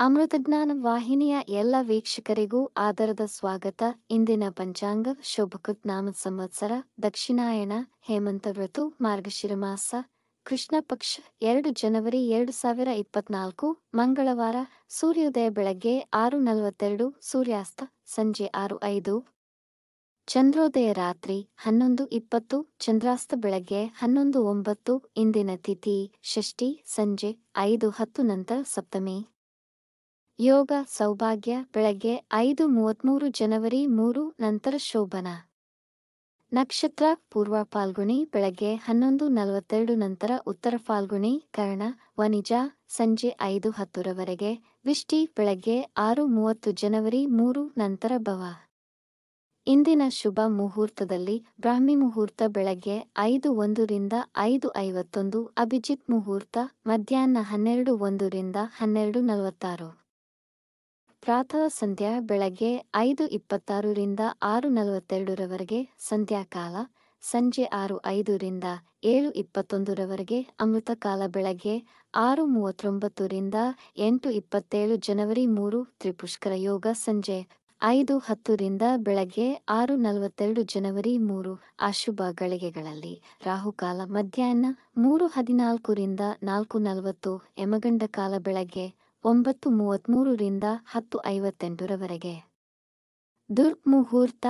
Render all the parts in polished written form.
ಅಮೃತಜ್ಞಾನ ವಾಹಿನಿಯ ಎಲ್ಲ ವೀಕ್ಷಕರಿಗೂ ಆದರದ ಸ್ವಾಗತ. ಇಂದಿನ ಪಂಚಾಂಗ ಶೋಭಕೃತ್ ನಾಮ ಸಂವತ್ಸರ ದಕ್ಷಿಣಾಯಣ ಹೇಮಂತ ಋತು ಮಾರ್ಗಶಿರ ಮಾಸ ಕೃಷ್ಣ ಪಕ್ಷ 2 ಜನವರಿ 2024 ಮಂಗಳವಾರ. ಸೂರ್ಯೋದಯ ಬೆಳಗ್ಗೆ 6:42, ಸೂರ್ಯಾಸ್ತ ಸಂಜೆ 6:05, ಚಂದ್ರೋದಯ ರಾತ್ರಿ 11:20, ಚಂದ್ರಾಸ್ತ ಬೆಳಗ್ಗೆ 11:09. ಇಂದಿನ ತಿಥಿ ಷಷ್ಠಿ, ಸಂಜೆ 5:10 ನಂತರ ಸಪ್ತಮಿ. ಯೋಗ ಸೌಭಾಗ್ಯ ಬೆಳಗ್ಗೆ 5:33, ಜನವರಿ 3 ನಂತರ ಶೋಭನ. ನಕ್ಷತ್ರ ಪೂರ್ವ ಫಾಲ್ಗುಣಿ ಬೆಳಗ್ಗೆ 11:42 ನಂತರ ಉತ್ತರ ಫಾಲ್ಗುಣಿ. ಕರ್ಣ ವನಿಜ ಸಂಜೆ 5:10 ರವರೆಗೆ. ವಿಷ್ಟಿ ಬೆಳಗ್ಗೆ 6:30, ಜನವರಿ 3 ನಂತರ ಭವ. ಇಂದಿನ ಶುಭ ಮುಹೂರ್ತದಲ್ಲಿ ಬ್ರಾಹ್ಮಿ ಮುಹೂರ್ತ ಬೆಳಗ್ಗೆ 5:01 ರಿಂದ 5:51, ಅಭಿಜಿತ್ ಮುಹೂರ್ತ ಮಧ್ಯಾಹ್ನ 12:01 ರಿಂದ 12:46. ಪ್ರಾತಃ ಸಂಧ್ಯಾ ಬೆಳಗ್ಗೆ 5:26 ರಿಂದ 6:42 ರವರೆಗೆ. ಸಂಧ್ಯಾಕಾಲ ಸಂಜೆ 6:05 ರಿಂದ 7:21 ರವರೆಗೆ. ಅಮೃತಕಾಲ ಬೆಳಗ್ಗೆ 6:39 ರಿಂದ 8:27, ಜನವರಿ 3. ತ್ರಿಪುಷ್ಕರ ಯೋಗ ಸಂಜೆ 5:10 ರಿಂದ ಬೆಳಗ್ಗೆ 6:42, ಜನವರಿ 3. ಅಶುಭ ಗಳಿಗೆಗಳಲ್ಲಿ ರಾಹುಕಾಲ ಮಧ್ಯಾಹ್ನ 3:14 ರಿಂದ 4:40, ಯಮಗಂಡ ಕಾಲ ಬೆಳಗ್ಗೆ 9:33 ರಿಂದ 10:58 ರವರೆಗೆ. ದುರ್ಮುಹೂರ್ತ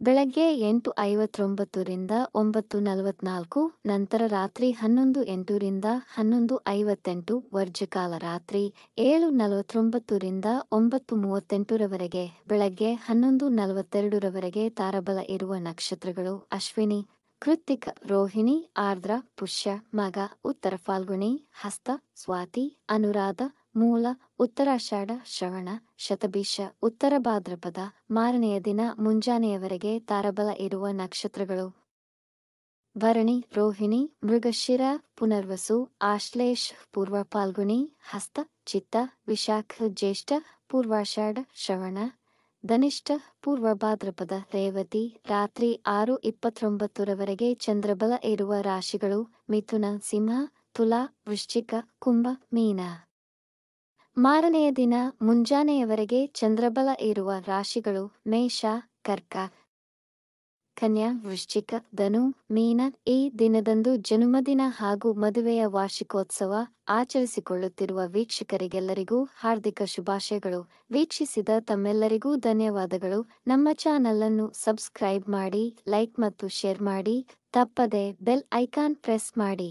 ಬೆಳಗ್ಗೆ 8:59 ರಿಂದ 9:44, ನಂತರ ರಾತ್ರಿ 11:08 ರಿಂದ 11:58. ವರ್ಜಕಾಲ ರಾತ್ರಿ 7:49 ರಿಂದ 9:38 ರವರೆಗೆ. ಬೆಳಗ್ಗೆ 11:42 ರವರೆಗೆ. ತಾರಬಲ ಇರುವ ನಕ್ಷತ್ರಗಳು ಅಶ್ವಿನಿ, ಕೃತ್ತಿಕ, ರೋಹಿಣಿ, ಆರ್ದ್ರ, ಪುಷ್ಯ, ಮಗ, ಉತ್ತರ ಫಾಲ್ಗುಣಿ, ಹಸ್ತ, ಸ್ವಾತಿ, ಅನುರಾಧ, ಮೂಲ, ಉತ್ತರಾಷಾಢ, ಶ್ರವಣ, ಶತಭಿಷ, ಉತ್ತರ ಭಾದ್ರಪದ. ಮಾರನೆಯ ದಿನ ಮುಂಜಾನೆಯವರೆಗೆ ತಾರಬಲ ಇರುವ ನಕ್ಷತ್ರಗಳು ಭರಣಿ, ರೋಹಿಣಿ, ಮೃಗಶಿರ, ಪುನರ್ವಸು, ಆಶ್ಲೇಷ, ಪೂರ್ವ ಫಾಲ್ಗುಣಿ, ಹಸ್ತ, ಚಿತ್ತ, ವಿಶಾಖ, ಜ್ಯೇಷ್ಠ, ಪೂರ್ವಾಷಾಢ, ಶ್ರವಣ, ಧನಿಷ್ಠ, ಪೂರ್ವ ಭಾದ್ರಪದ, ರೇವತಿ. ರಾತ್ರಿ 6:29 ರವರೆಗೆ. ಚಂದ್ರಬಲ ಇರುವ ರಾಶಿಗಳು ಮಿಥುನ, ಸಿಂಹ, ತುಲಾ, ವೃಶ್ಚಿಕ, ಕುಂಭ, ಮೀನ. ಮಾರನೆಯ ದಿನ ಮುಂಜಾನೆಯವರೆಗೆ ಚಂದ್ರಬಲ ಇರುವ ರಾಶಿಗಳು ಮೇಷ, ಕರ್ಕ, ಕನ್ಯಾ, ವೃಶ್ಚಿಕ, ಧನು, ಮೀನ. ಈ ದಿನದಂದು ಜನ್ಮದಿನ ಹಾಗೂ ಮದುವೆಯ ವಾರ್ಷಿಕೋತ್ಸವ ಆಚರಿಸಿಕೊಳ್ಳುತ್ತಿರುವ ವೀಕ್ಷಕರಿಗೆಲ್ಲರಿಗೂ ಹಾರ್ದಿಕ ಶುಭಾಶಯಗಳು. ವೀಕ್ಷಿಸಿದ ತಮ್ಮೆಲ್ಲರಿಗೂ ಧನ್ಯವಾದಗಳು. ನಮ್ಮ ಚಾನಲ್ ಅನ್ನು ಸಬ್ಸ್ಕ್ರೈಬ್ ಮಾಡಿ, ಲೈಕ್ ಮತ್ತು ಶೇರ್ ಮಾಡಿ. ತಪ್ಪದೆ ಬೆಲ್ ಐಕಾನ್ ಪ್ರೆಸ್ ಮಾಡಿ.